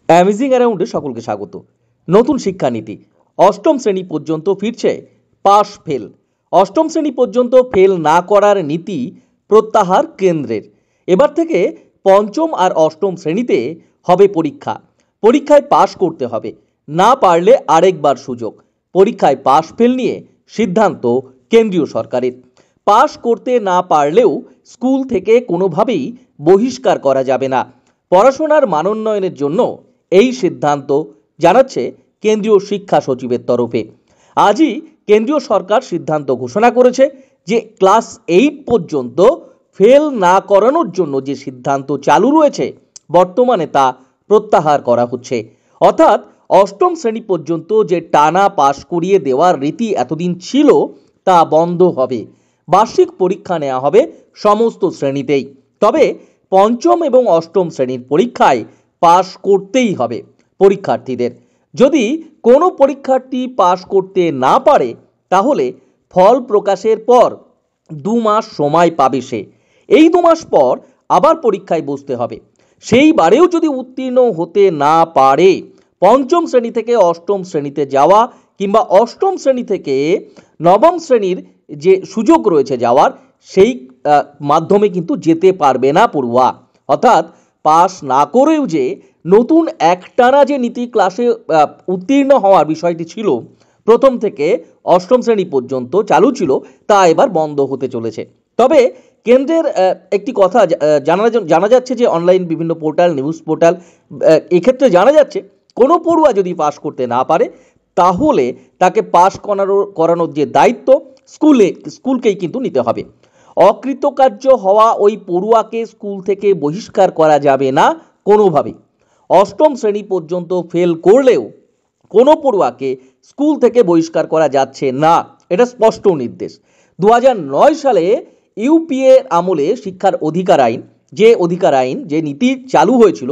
Amazing অ্যারাউন্ডে সকলকে স্বাগত। নতুন শিক্ষানীতি অষ্টম শ্রেণী পর্যন্ত ফিরছে পাস ফেল। অষ্টম শ্রেণী পর্যন্ত ফেল না করার নীতি প্রত্যাহার কেন্দ্রের। এবার থেকে পঞ্চম আর অষ্টম শ্রেণীতে হবে পরীক্ষা। পরীক্ষায় পাশ করতে হবে, না পারলে আরেকবার সুযোগ। পরীক্ষায় পাস ফেল নিয়ে সিদ্ধান্ত কেন্দ্রীয় সরকারের। পাস করতে না পারলেও স্কুল থেকে কোনোভাবেই বহিষ্কার করা যাবে না। পড়াশোনার মানোন্নয়নের জন্য এই সিদ্ধান্ত জানাচ্ছে কেন্দ্রীয় শিক্ষা সচিবের তরফে। আজই কেন্দ্রীয় সরকার সিদ্ধান্ত ঘোষণা করেছে যে ক্লাস 8 পর্যন্ত ফেল না করানোর জন্য যে সিদ্ধান্ত চালু রয়েছে বর্তমানে তা প্রত্যাহার করা হচ্ছে। অর্থাৎ অষ্টম শ্রেণী পর্যন্ত যে টানা পাশ করিয়ে দেওয়ার রীতি এতদিন ছিল তা বন্ধ হবে। বার্ষিক পরীক্ষা নেওয়া হবে সমস্ত শ্রেণীতেই। তবে পঞ্চম এবং অষ্টম শ্রেণীর পরীক্ষায় পাশ করতেই হবে পরীক্ষার্থীদের। যদি কোনো পরীক্ষার্থী পাশ করতে না পারে তাহলে ফল প্রকাশের পর 2 মাস সময় পাবে সে। এই 2 মাস পর আবার পরীক্ষায় বসতে হবে। সেইবারেও যদি উত্তীর্ণ হতে না পারে পঞ্চম শ্রেণী থেকে অষ্টম শ্রেণীতে যাওয়া কিংবা অষ্টম শ্রেণী থেকে নবম শ্রেণীর যে সুযোগ রয়েছে যাওয়ার সেই মাধ্যমে কিন্তু যেতে পারবে না পড়ুয়া। অর্থাৎ পাস না করেও যে নতুন একটানা যে নীতি ক্লাসে উত্তীর্ণ হওয়ার বিষয়টি ছিল প্রথম থেকে অষ্টম শ্রেণী পর্যন্ত চালু ছিল তা এবার বন্ধ হতে চলেছে। তবে কেন্দ্রের একটি কথা জানা যাচ্ছে যে অনলাইন বিভিন্ন পোর্টাল, নিউজ পোর্টাল, এক্ষেত্রে জানা যাচ্ছে কোনো পড়ুয়া যদি পাস করতে না পারে তাহলে তাকে পাস করানোর যে দায়িত্ব স্কুলকেই কিন্তু নিতে হবে। অকৃতকার্য হওয়া ওই পড়ুয়াকে স্কুল থেকে বহিষ্কার করা যাবে না কোনোভাবেই। অষ্টম শ্রেণী পর্যন্ত ফেল করলেও কোনো পড়ুয়াকে স্কুল থেকে বহিষ্কার করা যাচ্ছে না, এটা স্পষ্ট নির্দেশ। 2009 সালে ইউপিএ আমলে শিক্ষার অধিকার আইন যে নীতি চালু হয়েছিল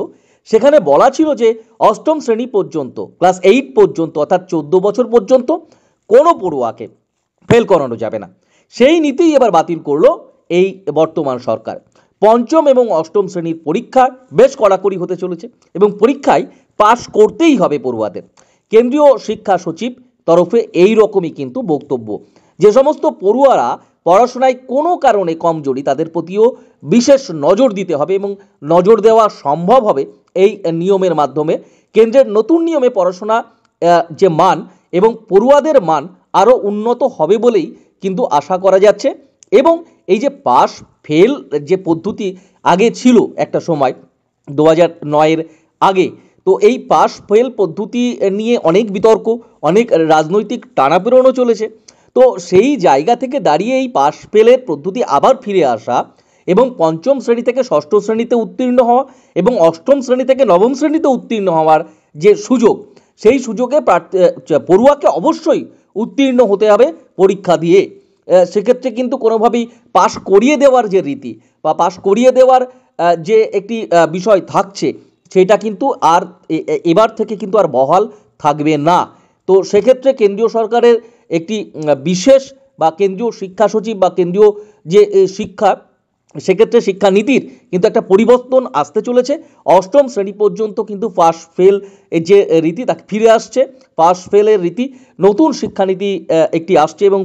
সেখানে বলা ছিল যে অষ্টম শ্রেণী পর্যন্ত ক্লাস 8 পর্যন্ত অর্থাৎ 14 বছর পর্যন্ত কোনো পড়ুয়াকে ফেল করানো যাবে না। সেই নীতি এবার বাতিল করলো এই বর্তমান সরকার। পঞ্চম এবং অষ্টম শ্রেণীর পরীক্ষা বেশ কড়াকড়ি হতে চলেছে এবং পরীক্ষায় পাশ করতেই হবে পড়ুয়াদের। কেন্দ্রীয় শিক্ষা সচিব তরফে এই রকমই কিন্তু বক্তব্য। যে সমস্ত পড়ুয়ারা পড়াশোনায় কোনো কারণে কমজোরি তাদের প্রতিও বিশেষ নজর দিতে হবে এবং নজর দেওয়া সম্ভব হবে এই নিয়মের মাধ্যমে। কেন্দ্রের নতুন নিয়মে পড়াশোনা যে মান এবং পড়ুয়াদের মান আরও উন্নত হবে বলেই কিন্তু আশা করা যাচ্ছে। এবং এই যে পাস ফেল যে পদ্ধতি আগে ছিল একটা সময় 2009 আগে, তো এই পাস ফেল পদ্ধতি নিয়ে অনেক বিতর্ক, অনেক রাজনৈতিক টানাপোড়েনও চলেছে। তো সেই জায়গা থেকে দাঁড়িয়ে এই পাস ফেলের পদ্ধতি আবার ফিরে আসা এবং পঞ্চম শ্রেণী থেকে ষষ্ঠ শ্রেণীতে উত্তীর্ণ হওয়া এবং অষ্টম শ্রেণী থেকে নবম শ্রেণীতে উত্তীর্ণ হওয়ার যে সুযোগ, সেই সুযোগে পড়ুয়াকে অবশ্যই উত্তীর্ণ হতে হবে পরীক্ষা দিয়ে। সেক্ষেত্রে কিন্তু কোনোভাবেই পাশ করিয়ে দেওয়ার যে রীতি বা পাশ করিয়ে দেওয়ার যে একটি বিষয় থাকছে সেটা কিন্তু আর এবার থেকে কিন্তু আর বহাল থাকবে না। তো সেক্ষেত্রে কেন্দ্রীয় সরকারের একটি বিশেষ বা কেন্দ্রীয় শিক্ষা সচিব বা কেন্দ্রীয় যে শিক্ষা, সেক্ষেত্রে শিক্ষানীতির কিন্তু একটা পরিবর্তন আসতে চলেছে। অষ্টম শ্রেণী পর্যন্ত কিন্তু পাস ফেল যে রীতি তা ফিরে আসছে। পাস ফেলের রীতি নতুন শিক্ষানীতি একটি আসছে এবং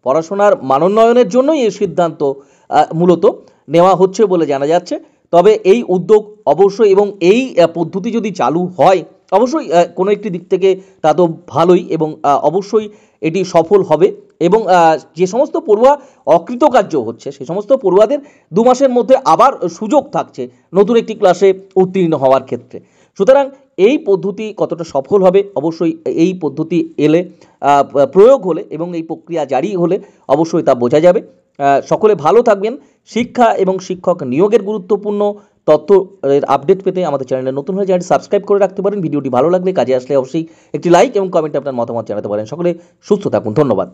পড়াশোনার মানোন্নয়নের জন্যই এই সিদ্ধান্ত মূলত নেওয়া হচ্ছে বলে জানা যাচ্ছে। তবে এই উদ্যোগ অবশ্যই এবং এই পদ্ধতি যদি চালু হয় অবশ্যই কোনো একটি দিক থেকে তা তো ভালোই এবং অবশ্যই এটি সফল হবে এবং যে সমস্ত পড়ুয়া অকৃতকার্য হচ্ছে সে সমস্ত পড়ুয়াদের 2 মাসের মধ্যে আবার সুযোগ থাকছে নতুন একটি ক্লাসে উত্তীর্ণ হওয়ার ক্ষেত্রে। সুতরাং এই পদ্ধতি কতটা সফল হবে অবশ্যই এই পদ্ধতি এলে প্রয়োগ হলে এবং এই প্রক্রিয়া জারি হলে অবশ্যই তা বোঝা যাবে। সকলে ভালো থাকবেন। শিক্ষা এবং শিক্ষক নিয়োগের গুরুত্বপূর্ণ তথ্য আপডেট পেতে আমাদের চ্যানেলে নতুন হয়ে চ্যানেলটি সাবস্ক্রাইব করে রাখতে পারেন। ভিডিওটি ভালো লাগলে কাজে আসলে অবশ্যই একটি লাইক এবং কমেন্টে আপনার মতামত জানাতে পারেন। সকলে সুস্থ থাকুন। ধন্যবাদ।